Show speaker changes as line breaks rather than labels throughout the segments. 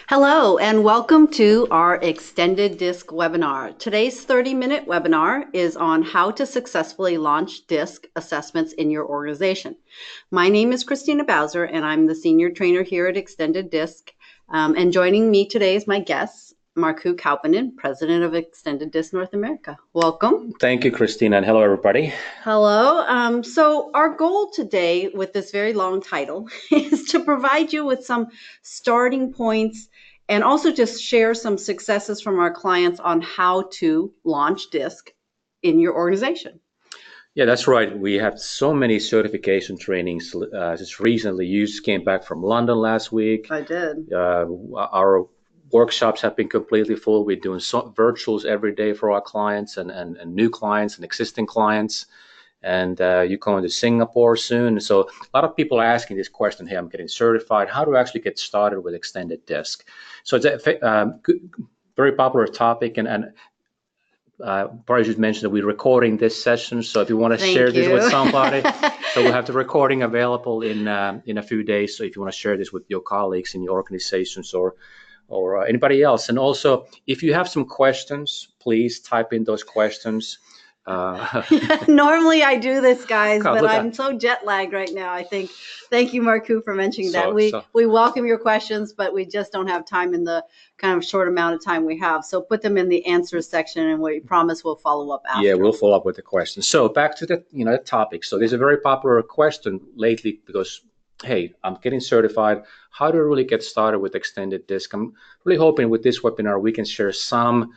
Hello and welcome to our extended DISC webinar. Today's 30-minute webinar is on how to successfully launch DISC assessments in your organization. My name is Christina Bowser and I'm the senior trainer here at Extended DISC. And joining me today is my guest, Markku Kauppanen, president of Extended DISC North America. Welcome.
Thank you, Christina, and hello, everybody.
Hello. So our goal today with this very long title is to provide you with some starting points and also just share some successes from our clients on how to launch DISC in your organization.
Yeah, that's right. We have so many certification trainings. Just recently, you just came back from London last week.
I did.
Our workshops have been completely full. We're doing virtuals every day for our clients and new clients and existing clients. And you're going to Singapore soon. So a lot of people are asking this question, hey, I'm getting certified. How do I actually get started with extended DISC? So it's a very popular topic. And probably should mention that we're recording this session. So if you want to share this with somebody, so we'll have the recording available in a few days. So if you want to share this with your colleagues in your organizations or anybody else. And also, if you have some questions, please type in those questions.
Normally I do this, guys, but I'm so jet lagged right now. I think. Thank you, Markku, for mentioning that. We welcome your questions, but we just don't have time in the kind of short amount of time we have. So put them in the answers section, and we promise we'll follow up after.
Yeah, we'll follow up with the questions. So back to the the topic. So there's a very popular question lately because, hey, I'm getting certified. How do I really get started with extended DISC? I'm really hoping with this webinar we can share some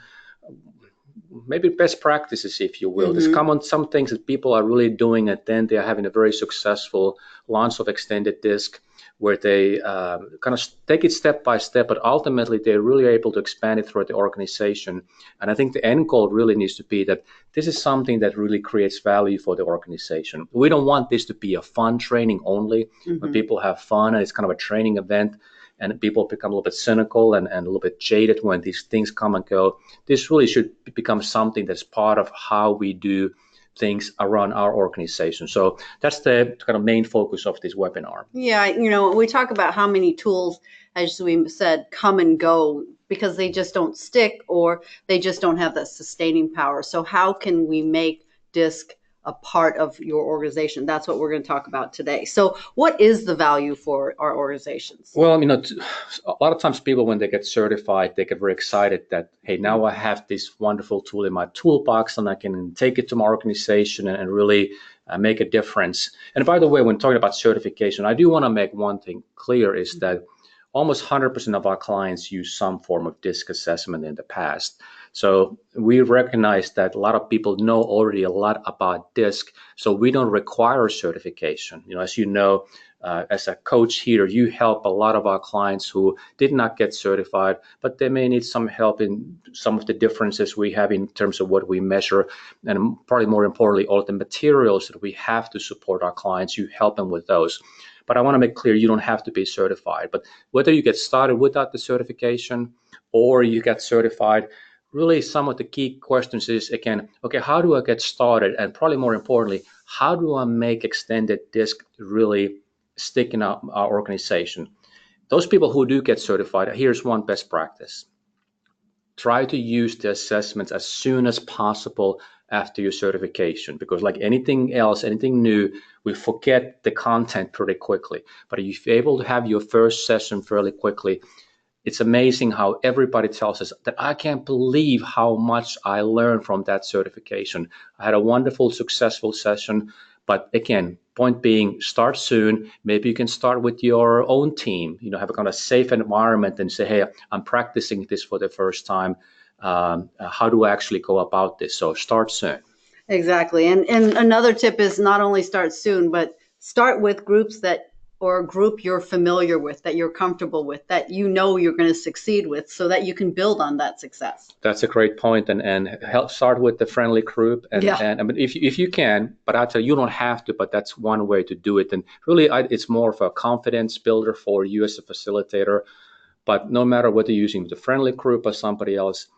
maybe best practices, if you will. There's some things that people are really doing, and then they are having a very successful launch of extended DISC where they kind of take it step by step, but ultimately they're really able to expand it throughout the organization. And I think the end goal really needs to be that this is something that really creates value for the organization. We don't want this to be a fun training only, when people have fun and it's kind of a training event, and people become a little bit cynical and a little bit jaded when these things come and go. This really should become something that's part of how we do things around our organization. So that's the kind of main focus of this webinar.
Yeah, we talk about how many tools, as we said, come and go because they just don't stick or they just don't have that sustaining power. So how can we make DISC a part of your organization? That's what we're going to talk about today. So what is the value for our organizations?
Well, a lot of times people, when they get certified, they get very excited that, hey, now I have this wonderful tool in my toolbox and I can take it to my organization and really make a difference. And by the way, when talking about certification, I do want to make one thing clear is that almost 100% of our clients use some form of DISC assessment in the past. So we recognize that a lot of people know already a lot about DISC, so we don't require certification. As you know, as a coach here, you help a lot of our clients who did not get certified, but they may need some help in some of the differences we have in terms of what we measure, and probably more importantly, all of the materials that we have to support our clients, you help them with those. But I want to make clear you don't have to be certified. But whether you get started without the certification or you get certified, really some of the key questions is, again, okay, how do I get started? And probably more importantly, how do I make extended DISC really stick in our organization? Those people who do get certified, here's one best practice. Try to use the assessments as soon as possible after your certification, because like anything else, anything new, we forget the content pretty quickly. But if you're able to have your first session fairly quickly, it's amazing how everybody tells us that I can't believe how much I learned from that certification. I had a wonderful, successful session. But again, point being, start soon. Maybe you can start with your own team, have a kind of safe environment and say, hey, I'm practicing this for the first time. How do I actually go about this? So start soon.
Exactly. And another tip is not only start soon, but start with groups or a group you're familiar with, that you're comfortable with, that you're going to succeed with, so that you can build on that success.
That's a great point, and help start with the friendly group. And I mean, if you can, but I tell you, you don't have to, but that's one way to do it. And really, it's more of a confidence builder for you as a facilitator. But no matter whether you're using the friendly group or somebody else,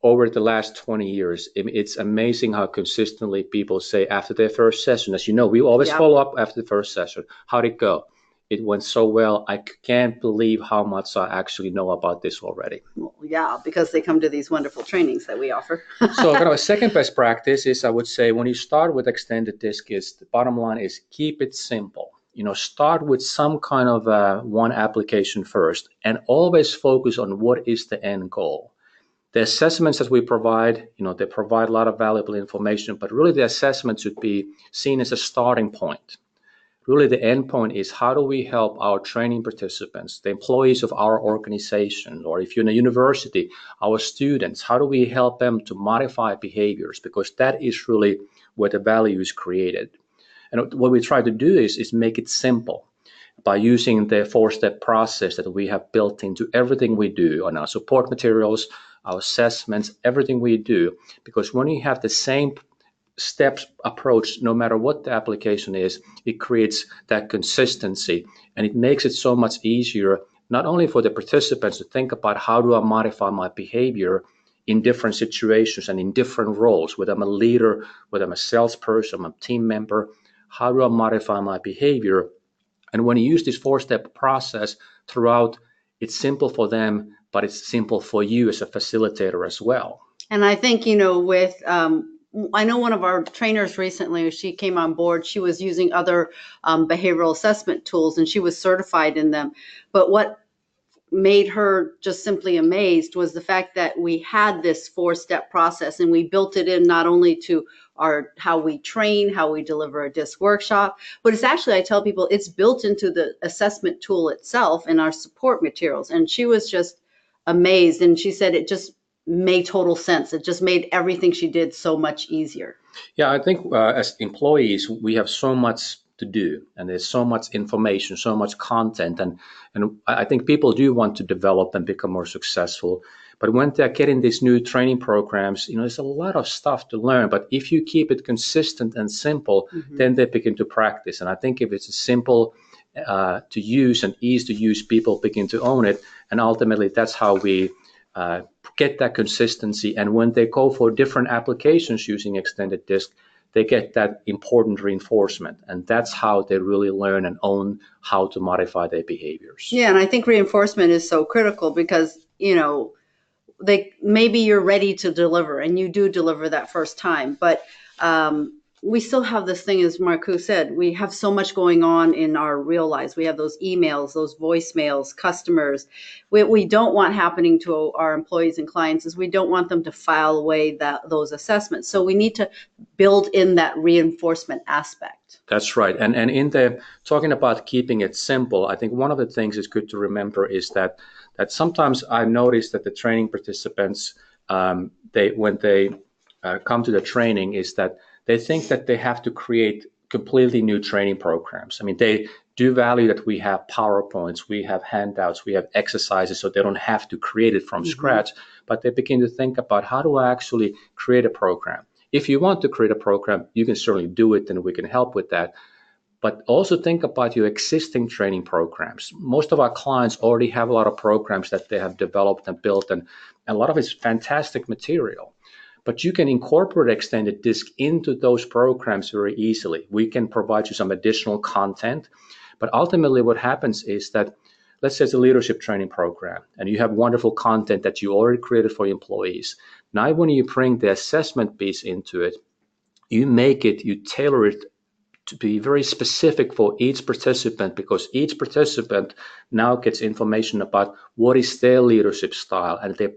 over the last 20 years, it's amazing how consistently people say after their first session, as you know, we always follow up after the first session, how'd it go? it went so well. I can't believe how much I actually know about this already.
Well, yeah, because they come to these wonderful trainings that we offer.
So kind of a second best practice is, I would say, when you start with extended disk, is the bottom line is keep it simple. Start with some kind of one application first, and always focus on what is the end goal. The assessments that we provide, they provide a lot of valuable information, but really the assessment should be seen as a starting point. Really, the end point is how do we help our training participants, the employees of our organization, or if you're in a university, our students, how do we help them to modify behaviors? Because that is really where the value is created. And what we try to do is make it simple by using the four-step process that we have built into everything we do on our support materials, our assessments, everything we do. Because when you have the same steps approach, no matter what the application is, it creates that consistency, and it makes it so much easier, not only for the participants to think about how do I modify my behavior in different situations and in different roles, whether I'm a leader, whether I'm a salesperson, I'm a team member, how do I modify my behavior? And when you use this four-step process throughout, it's simple for them, but it's simple for you as a facilitator as well.
And I think, with, I know one of our trainers recently, she came on board, she was using other behavioral assessment tools and she was certified in them. But what made her just simply amazed was the fact that we had this four-step process, and we built it in not only to how we train, how we deliver a DISC workshop, but it's actually, I tell people, it's built into the assessment tool itself and our support materials. And she was just amazed, and she said it just made total sense. It just made everything she did so much easier.
Yeah, I think as employees, we have so much to do, and there's so much information, so much content, and I think people do want to develop and become more successful. But when they're getting these new training programs, there's a lot of stuff to learn. But if you keep it consistent and simple, then they begin to practice. And I think if it's simple to use and easy to use, people begin to own it, and ultimately that's how we get that consistency. And when they go for different applications using extended disk, they get that important reinforcement, and that's how they really learn and own how to modify their behaviors.
Yeah, and I think reinforcement is so critical because maybe you're ready to deliver, and you do deliver that first time, but we still have this thing, as Marku said, we have so much going on in our real lives. We have those emails, those voicemails, customers. What we don't want happening to our employees and clients is we don't want them to file away those assessments. So we need to build in that reinforcement aspect.
That's right. And in the talking about keeping it simple, I think one of the things is good to remember is that sometimes I notice that the training participants, when they come to the training, is that they think that they have to create completely new training programs. I mean, they do value that we have PowerPoints, we have handouts, we have exercises, so they don't have to create it from scratch, but they begin to think about how do I actually create a program? If you want to create a program, you can certainly do it, and we can help with that. But also think about your existing training programs. Most of our clients already have a lot of programs that they have developed and built, and a lot of it's fantastic material. But you can incorporate extended disk into those programs very easily. We can provide you some additional content, but ultimately what happens is that, let's say it's a leadership training program, and you have wonderful content that you already created for your employees. Now when you bring the assessment piece into it, you tailor it to be very specific for each participant, because each participant now gets information about what is their leadership style, and they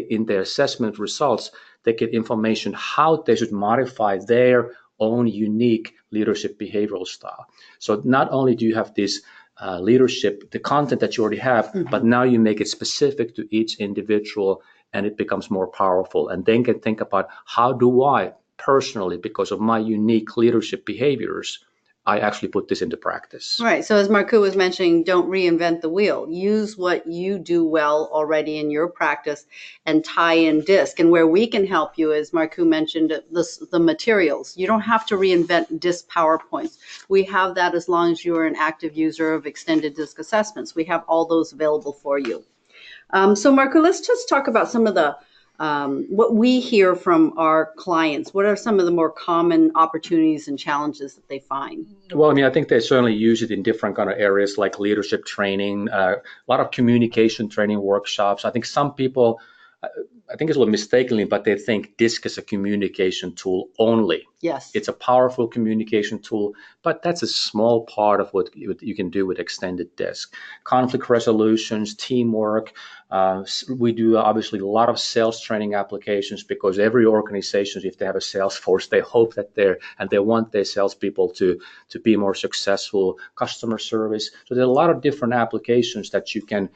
in their assessment results, they get information how they should modify their own unique leadership behavioral style. So not only do you have this leadership, the content that you already have, but now you make it specific to each individual, and it becomes more powerful. And then can think about how do I personally, because of my unique leadership behaviors, I actually put this into practice.
Right. So as Marku was mentioning, don't reinvent the wheel. Use what you do well already in your practice and tie in DISC. And where we can help you, as Marku mentioned, the materials. You don't have to reinvent DISC PowerPoints. We have that as long as you are an active user of extended DISC assessments. We have all those available for you. So Marku, let's just talk about some of the what we hear from our clients, what are some of the more common opportunities and challenges that they find?
Well, I mean, I think they certainly use it in different kind of areas like leadership training, a lot of communication training workshops. I think some people, uh, I think it's a little mistakenly, but they think DISC is a communication tool only.
Yes.
It's a powerful communication tool, but that's a small part of what you can do with extended DISC. Conflict resolutions, teamwork. We do obviously a lot of sales training applications because every organization, if they have a sales force, they hope that they want their salespeople to be more successful. Customer service. So there are a lot of different applications that you can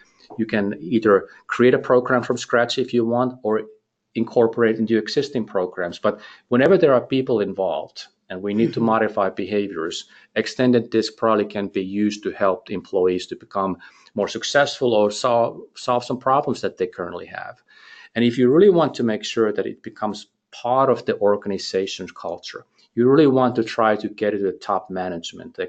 either create a program from scratch if you want, or incorporate into existing programs. But whenever there are people involved and we need to modify behaviors, extended DISC probably can be used to help employees to become more successful or solve some problems that they currently have. And if you really want to make sure that it becomes part of the organization's culture, you really want to try to get it to the top management, the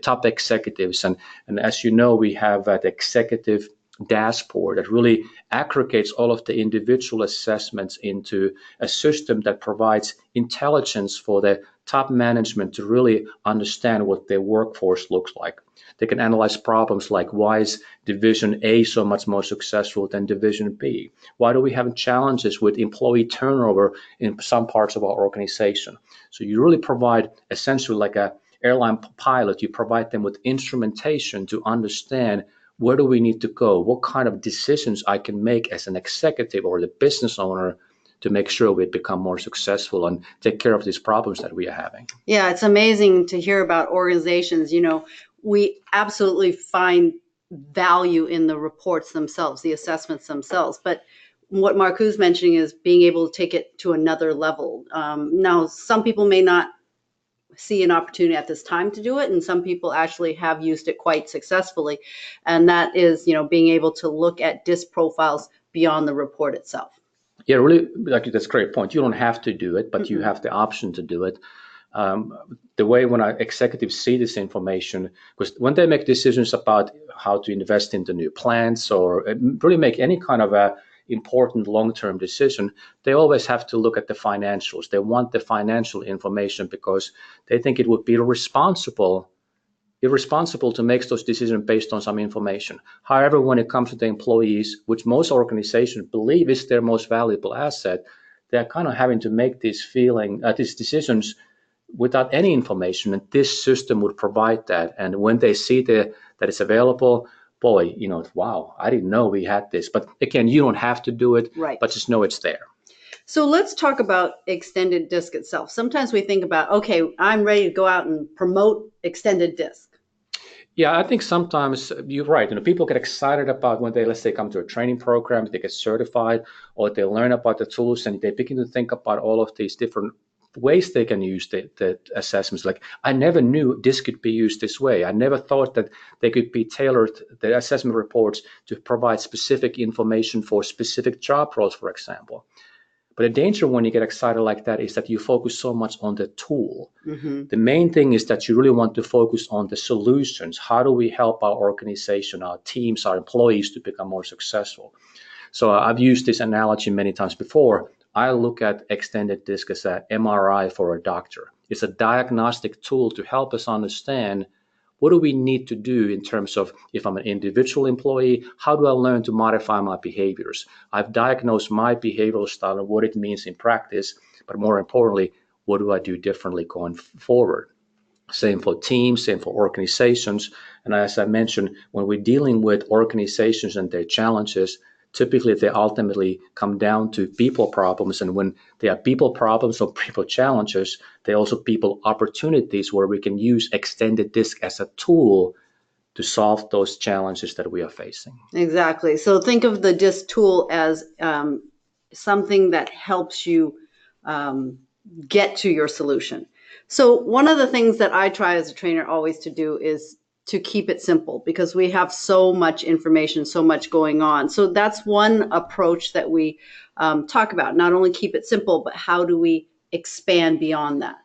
top executives. And as you know, we have that executive dashboard that really aggregates all of the individual assessments into a system that provides intelligence for the top management to really understand what their workforce looks like. They can analyze problems like, why is division A so much more successful than division B? Why do we have challenges with employee turnover in some parts of our organization? So you really provide essentially like a airline pilot, you provide them with instrumentation to understand, where do we need to go? What kind of decisions I can make as an executive or the business owner to make sure we become more successful and take care of these problems that we are having.
Yeah, it's amazing to hear about organizations. We absolutely find value in the reports themselves, the assessments themselves. But what Marco's mentioning is being able to take it to another level. Now, some people may not see an opportunity at this time to do it, and some people actually have used it quite successfully. And that is, being able to look at DISC profiles beyond the report itself.
Yeah, really, like that's a great point. You don't have to do it, but you
Mm-mm.
have the option to do it. The way when our executives see this information, because when they make decisions about how to invest into new plants or really make any kind of a important long-term decision, they always have to look at the financials. They want the financial information because they think it would be irresponsible to make those decisions based on some information. However, when it comes to the employees, which most organizations believe is their most valuable asset, they're kind of having to make these decisions without any information, and this system would provide that. And when they see that it's available, boy, wow, I didn't know we had this. But again, you don't have to do it,
Right.
but just know it's there.
So let's talk about extended DISC itself. Sometimes we think about, okay, I'm ready to go out and promote extended DISC.
Yeah, I think sometimes you're right. People get excited about when let's say, come to a training program, they get certified, or they learn about the tools, and they begin to think about all of these different ways they can use the assessments. Like, I never knew this could be used this way. I never thought that they could be tailored, the assessment reports, to provide specific information for specific job roles, for example. But the danger when you get excited like that is that you focus so much on the tool.
Mm-hmm.
The main thing is that you really want to focus on the solutions. How do we help our organization, our teams, our employees to become more successful? So I've used this analogy many times before. I look at extended DISC as an MRI for a doctor. It's a diagnostic tool to help us understand, what do we need to do in terms of, if I'm an individual employee, how do I learn to modify my behaviors? I've diagnosed my behavioral style and what it means in practice, but more importantly, what do I do differently going forward? Same for teams, same for organizations. And as I mentioned, when we're dealing with organizations and their challenges, typically they ultimately come down to people problems. And when they are people problems or people challenges, they also people opportunities where we can use extended DISC as a tool to solve those challenges that we are facing.
Exactly. So think of the DISC tool as something that helps you get to your solution. So one of the things that I try as a trainer always to do is to keep it simple, because we have so much information, so much going on. So that's one approach that we talk about. Not only keep it simple, but how do we expand beyond that?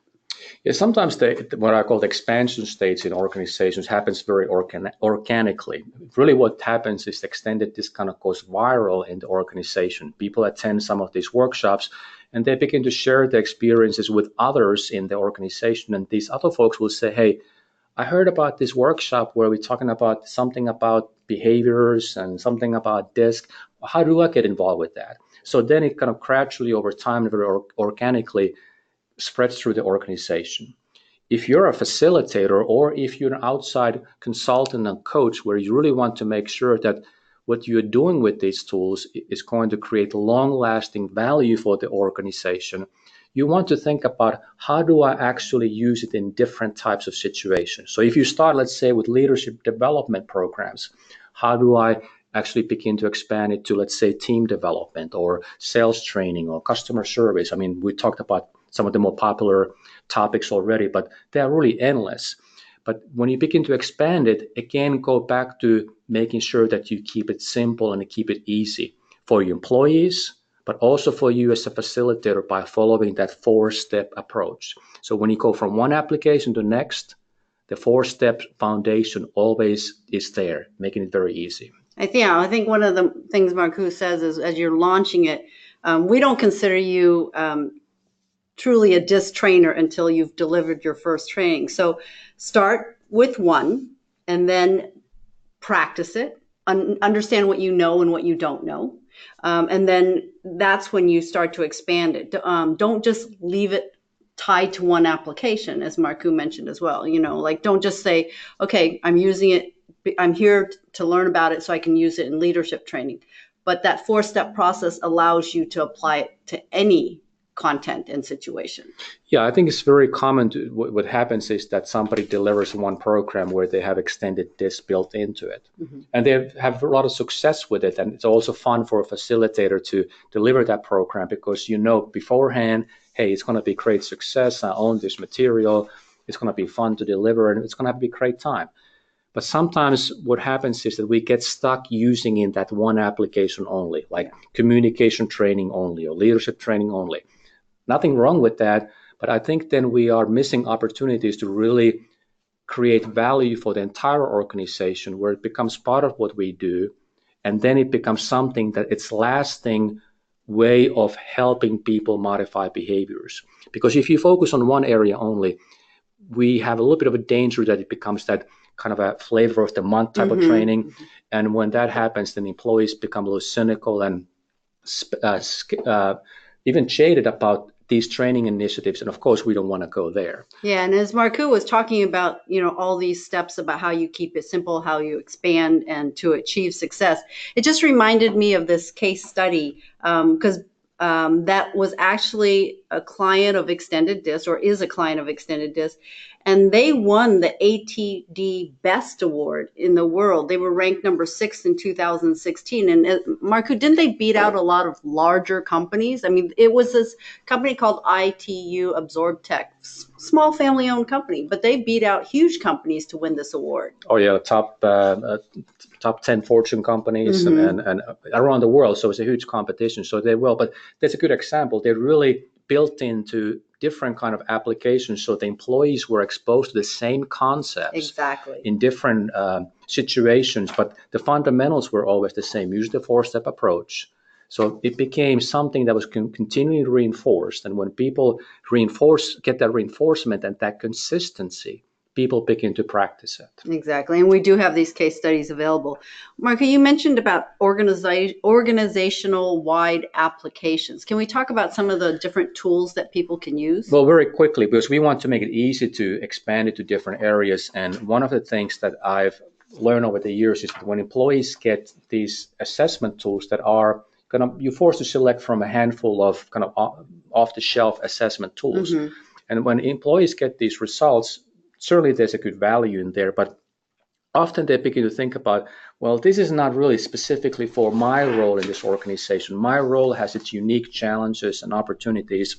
Yeah, sometimes what I call the expansion states in organizations happens very organically. Really, what happens is extended this kind of goes viral in the organization. People attend some of these workshops, and they begin to share their experiences with others in the organization. And these other folks will say, "Hey, I heard about this workshop where we're talking about something about behaviors and something about DISC. How do I get involved with that?" So then it kind of gradually over time, very organically spreads through the organization. If you're a facilitator or if you're an outside consultant and coach where you really want to make sure that what you're doing with these tools is going to create long lasting value for the organization, you want to think about how do I actually use it in different types of situations. So if you start, let's say, with leadership development programs, how do I actually begin to expand it to, let's say, team development or sales training or customer service? I mean, we talked about some of the more popular topics already, but they are really endless. But when you begin to expand it, again, go back to making sure that you keep it simple and keep it easy for your employees, but also for you as a facilitator by following that four-step approach. So when you go from one application to next, the four-step foundation always is there, making it very easy.
I think one of the things Marku says is as you're launching it, we don't consider you truly a DISC trainer until you've delivered your first training. So start with one and then practice it, understand what you know and what you don't know. And then that's when you start to expand it. Don't just leave it tied to one application, as Marku mentioned as well. Like don't just say, okay, I'm using it. I'm here to learn about it so I can use it in leadership training. But that four-step process allows you to apply it to any content and situation.
Yeah, I think it's very common what happens is that somebody delivers one program where they have extended this built into it. Mm-hmm. And they have a lot of success with it. And it's also fun for a facilitator to deliver that program because you know beforehand, hey, it's going to be great success. I own this material. It's going to be fun to deliver and it's going to be a great time. But sometimes what happens is that we get stuck using in that one application only, like communication training only or leadership training only. Nothing wrong with that, but I think then we are missing opportunities to really create value for the entire organization where it becomes part of what we do, and then it becomes something that it's lasting way of helping people modify behaviors. Because if you focus on one area only, we have a little bit of a danger that it becomes that kind of a flavor of the month type of training. And when that happens, then employees become a little cynical and even jaded about these training initiatives. And of course, we don't want to go there.
Yeah. And as Marku was talking about, all these steps about how you keep it simple, how you expand and to achieve success, it just reminded me of this case study because that was actually a client of Extended DISC or is a client of Extended DISC. And they won the ATD Best Award in the world. They were ranked number 6 in 2016. And Marku, didn't they beat out a lot of larger companies? I mean, it was this company called ITU Absorb Tech, small family-owned company, but they beat out huge companies to win this award.
Oh yeah, top 10 Fortune companies and around the world. So it's a huge competition. So they will, but that's a good example. They really built into different kind of applications so the employees were exposed to the same concepts in different situations, but the fundamentals were always the same. Use the four-step approach. So it became something that was continually reinforced. And when people get that reinforcement and that consistency, people begin to practice it.
Exactly. And we do have these case studies available. Marku, you mentioned about organizational wide applications. Can we talk about some of the different tools that people can use?
Well, very quickly, because we want to make it easy to expand it to different areas. And one of the things that I've learned over the years is that when employees get these assessment tools that are you're forced to select from a handful of kind of off-the-shelf assessment tools. And when employees get these results, certainly there's a good value in there, but often they begin to think about, well, this is not really specifically for my role in this organization. My role has its unique challenges and opportunities.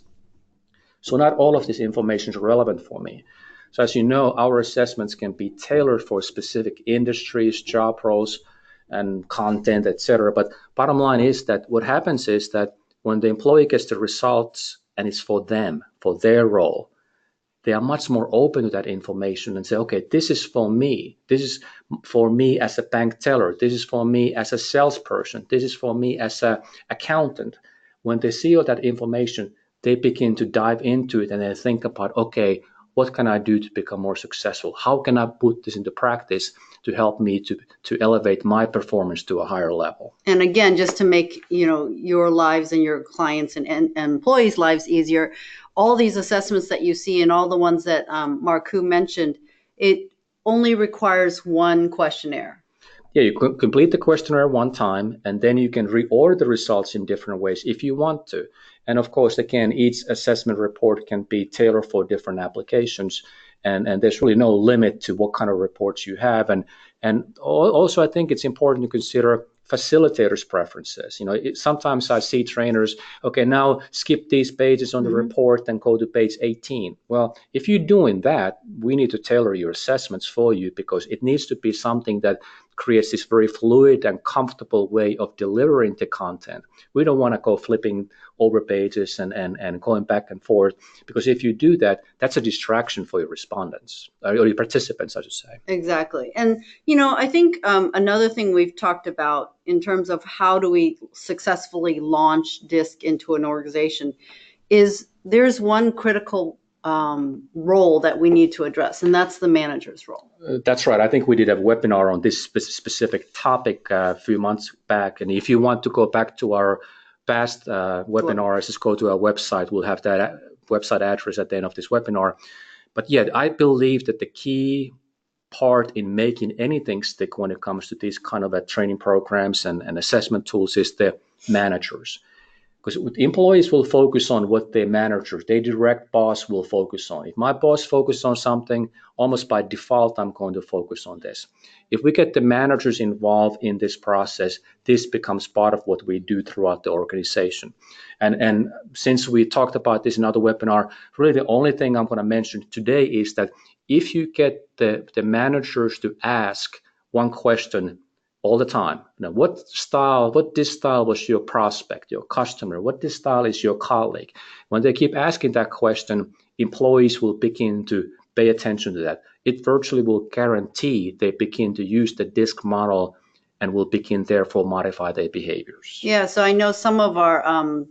So not all of this information is relevant for me. So as you know, our assessments can be tailored for specific industries, job roles, and content, etc. But bottom line is that what happens is that when the employee gets the results and it's for them, for their role, they are much more open to that information and say, okay, this is for me. This is for me as a bank teller. This is for me as a salesperson. This is for me as an accountant. When they see all that information, they begin to dive into it and they think about, okay, what can I do to become more successful? How can I put this into practice to help me to elevate my performance to a higher level?
And again, just to make your lives and your clients and employees' lives easier, all these assessments that you see and all the ones that Marku mentioned, it only requires one questionnaire.
Yeah, you can complete the questionnaire one time, and then you can reorder the results in different ways if you want to. And of course, again, each assessment report can be tailored for different applications, and there's really no limit to what kind of reports you have. And also, I think it's important to consider facilitators' preferences. Sometimes I see trainers, okay, now skip these pages on the report and go to page 18. Well, if you're doing that, we need to tailor your assessments for you, because it needs to be something that creates this very fluid and comfortable way of delivering the content. We don't want to go flipping over pages and going back and forth, because if you do that, that's a distraction for your respondents, or your participants, I should say.
Exactly. And, I think another thing we've talked about in terms of how do we successfully launch DISC into an organization is there's one critical role that we need to address, and that's the manager's role.
That's right. I think we did a webinar on this specific topic a few months back. And if you want to go back to our past webinars, just go to our website. We'll have that website address at the end of this webinar. But yeah, I believe that the key part in making anything stick when it comes to these kind of training programs and assessment tools is the managers. Because employees will focus on what their manager, their direct boss will focus on. If my boss focuses on something, almost by default, I'm going to focus on this. If we get the managers involved in this process, this becomes part of what we do throughout the organization. And since we talked about this in another webinar, really the only thing I'm going to mention today is that if you get the managers to ask one question all the time, what this style was your prospect, your customer, what this style is your colleague. When they keep asking that question, employees will begin to pay attention to that. It virtually will guarantee they begin to use the DISC model and will begin therefore modify their behaviors.
Yeah, so I know some of our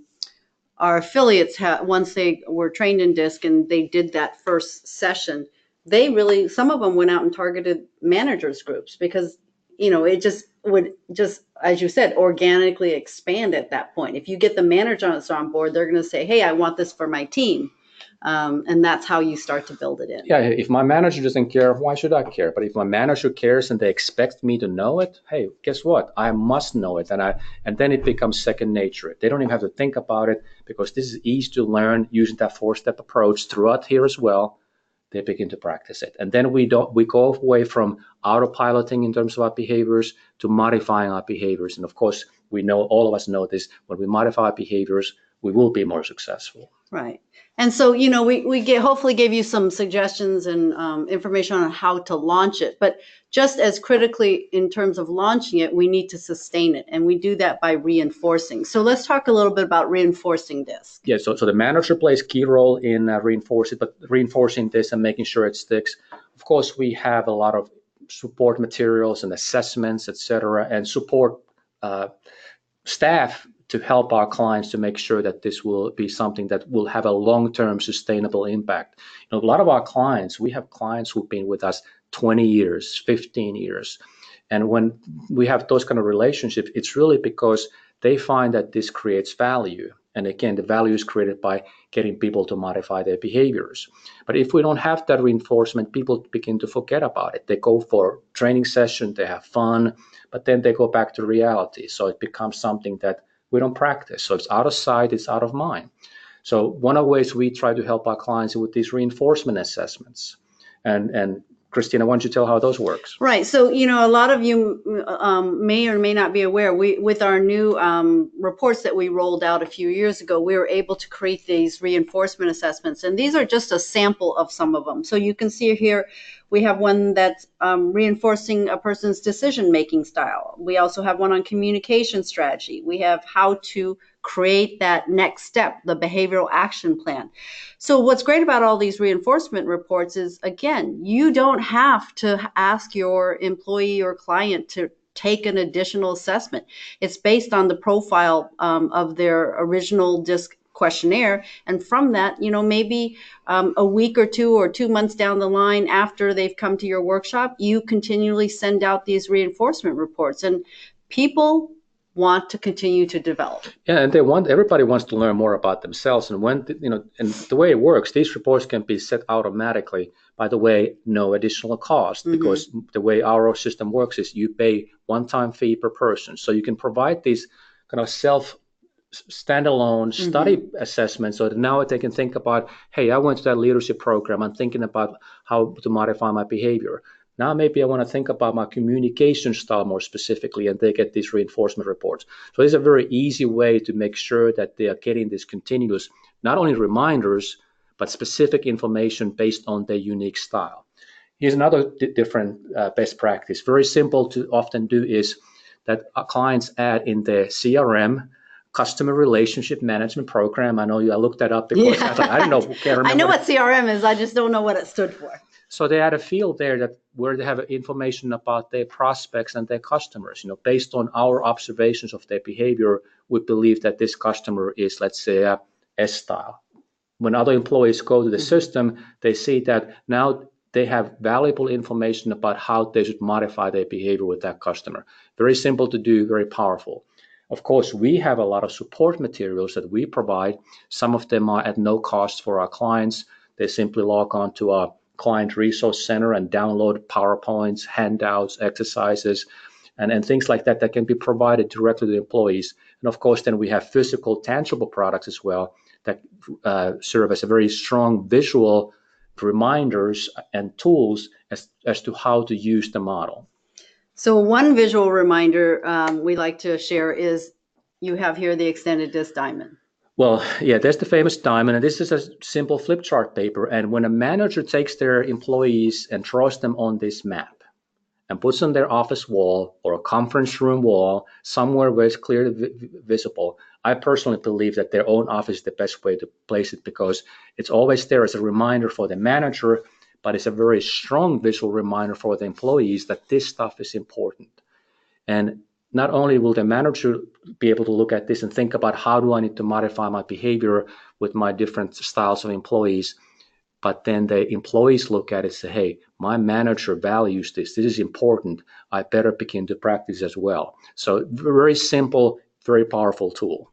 affiliates once they were trained in DISC and they did that first session, some of them went out and targeted managers groups, because it just would, just as you said, organically expand at that point. If you get the managers on board, they're going to say, hey, I want this for my team. And that's how you start to build it in.
Yeah, if my manager doesn't care, why should I care? But if my manager cares and they expect me to know it, hey, guess what? I must know it. And then it becomes second nature. They don't even have to think about it, because this is easy to learn using that 4-step approach throughout here as well. They begin to practice it. And then we go away from autopiloting in terms of our behaviors to modifying our behaviors. And of course, we know, all of us know this, when we modify our behaviors, we will be more successful.
Right. And so, we hopefully gave you some suggestions and information on how to launch it. But just as critically in terms of launching it, we need to sustain it. And we do that by reinforcing. So let's talk a little bit about reinforcing DISC.
Yeah, so the manager plays key role in reinforcing this and making sure it sticks. Of course, we have a lot of support materials and assessments, etc., and support staff to help our clients to make sure that this will be something that will have a long-term sustainable impact. A lot of our clients, we have clients who've been with us 20 years, 15 years. And when we have those kind of relationships, it's really because they find that this creates value. And again, the value is created by getting people to modify their behaviors. But if we don't have that reinforcement, people begin to forget about it. They go for training sessions, they have fun, but then they go back to reality. So it becomes something that we don't practice. So it's out of sight, it's out of mind. So one of the ways we try to help our clients with these reinforcement assessments. And Christina, why don't you tell how those works?
Right. So, a lot of you may or may not be aware, with our new reports that we rolled out a few years ago, we were able to create these reinforcement assessments. And these are just a sample of some of them. So you can see here, we have one that's reinforcing a person's decision-making style. We also have one on communication strategy. We have how to create that next step, the behavioral action plan. So what's great about all these reinforcement reports is, again, you don't have to ask your employee or client to take an additional assessment. It's based on the profile of their original DISC questionnaire. And from that, maybe a week or 2 months down the line after they've come to your workshop, you continually send out these reinforcement reports. And people want to continue to develop.
Yeah, and everybody wants to learn more about themselves. And and the way it works, these reports can be set automatically. By the way, no additional cost, because the way our system works is you pay one-time fee per person. So you can provide these kind of standalone study assessments, so that now they can think about, hey, I went to that leadership program, I'm thinking about how to modify my behavior. Now maybe I want to think about my communication style more specifically, and they get these reinforcement reports. So it's a very easy way to make sure that they are getting this continuous, not only reminders, but specific information based on their unique style. Here's another different best practice. Very simple to often do is that clients add in their CRM, customer relationship management program. I know I looked that up because I don't know. Can't remember.
I know what CRM is. I just don't know what it stood for.
So they add a field there where they have information about their prospects and their customers. Based on our observations of their behavior, we believe that this customer is, let's say, a S style. When other employees go to the system, they see that now they have valuable information about how they should modify their behavior with that customer. Very simple to do, very powerful. Of course, we have a lot of support materials that we provide. Some of them are at no cost for our clients. They simply log on to our Client Resource Center and download PowerPoints, handouts, exercises, and things like that can be provided directly to the employees. And of course, then we have physical, tangible products as well that serve as a very strong visual reminders and tools as to how to use the model.
So one visual reminder we like to share is you have here the extended DISC diamond.
Well, yeah, there's the famous diamond, and this is a simple flip chart paper. And when a manager takes their employees and draws them on this map and puts on their office wall or a conference room wall, somewhere where it's clearly visible, I personally believe that their own office is the best way to place it, because it's always there as a reminder for the manager, but it's a very strong visual reminder for the employees that this stuff is important. And not only will the manager be able to look at this and think about how do I need to modify my behavior with my different styles of employees, but then the employees look at it and say, hey, my manager values this. This is important. I better begin to practice as well. So very simple, very powerful tool.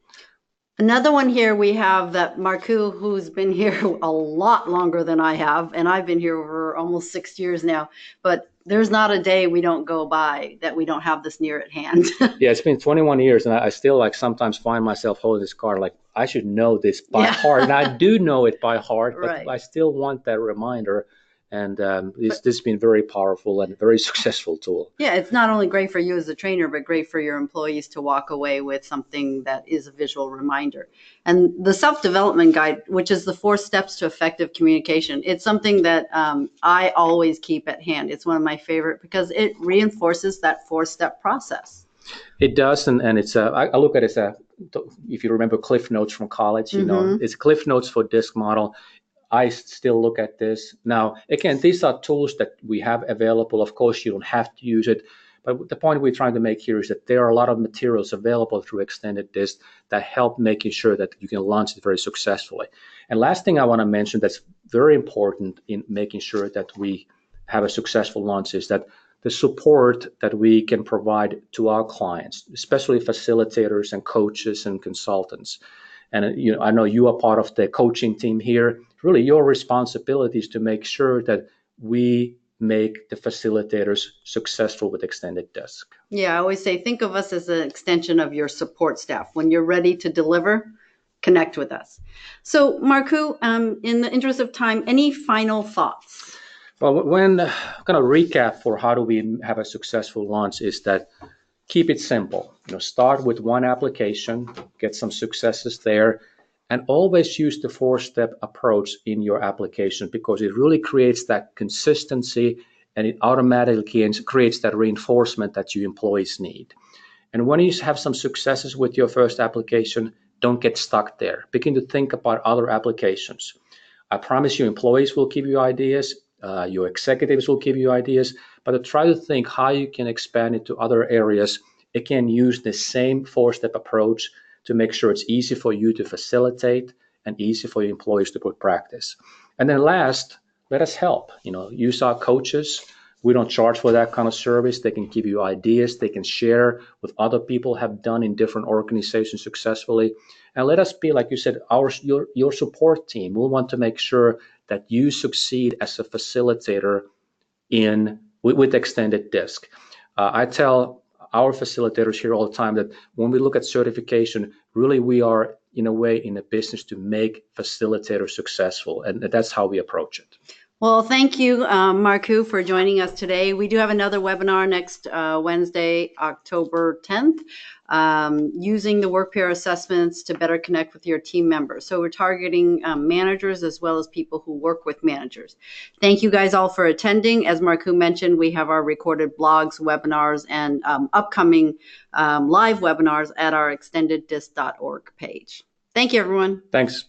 Another one here we have that Marku, who's been here a lot longer than I have, and I've been here for almost 6 years now, but there's not a day we don't go by that we don't have this near at hand.
Yeah, it's been 21 years, and I still sometimes find myself holding this card like I should know this by heart, and I do know it by heart, but right. I still want that reminder. And this has been very powerful and a very successful tool.
Yeah, it's not only great for you as a trainer, but great for your employees to walk away with something that is a visual reminder. And the self-development guide, which is the 4 steps to effective communication, it's something that I always keep at hand. It's one of my favorite because it reinforces that 4-step process.
It does, and it's I look at it as if you remember Cliff Notes from college, it's Cliff Notes for DISC model. I still look at this. Now, again, these are tools that we have available. Of course, you don't have to use it. But the point we're trying to make here is that there are a lot of materials available through Extended DISC that help making sure that you can launch it very successfully. And last thing I want to mention that's very important in making sure that we have a successful launch is that the support that we can provide to our clients, especially facilitators and coaches and consultants. And I know you are part of the coaching team here. Really, your responsibility is to make sure that we make the facilitators successful with Extended DISC.
Yeah, I always say, think of us as an extension of your support staff. When you're ready to deliver, connect with us. So, Marku, in the interest of time, any final thoughts?
Well, when kind of recap for how do we have a successful launch is that keep it simple. Start with one application, get some successes there, and always use the 4-step approach in your application because it really creates that consistency and it automatically creates that reinforcement that your employees need. And when you have some successes with your first application, don't get stuck there. Begin to think about other applications. I promise you, employees will give you ideas, your executives will give you ideas, but try to think how you can expand it to other areas. Again, use the same four-step approach to make sure it's easy for you to facilitate and easy for your employees to put practice. And then last, let us help. Use our coaches. We don't charge for that kind of service. They can give you ideas. They can share what other people have done in different organizations successfully. And let us be, like you said, your support team. We'll want to make sure that you succeed as a facilitator with extended disc. I tell our facilitators here all the time that when we look at certification, really we are in a way in a business to make facilitators successful, and that's how we approach it.
Well, thank you, Markku, for joining us today. We do have another webinar next Wednesday, October 10th, using the work peer assessments to better connect with your team members. So we're targeting managers as well as people who work with managers. Thank you guys all for attending. As Markku mentioned, we have our recorded blogs, webinars, and upcoming live webinars at our extendeddisc.org page. Thank you, everyone.
Thanks.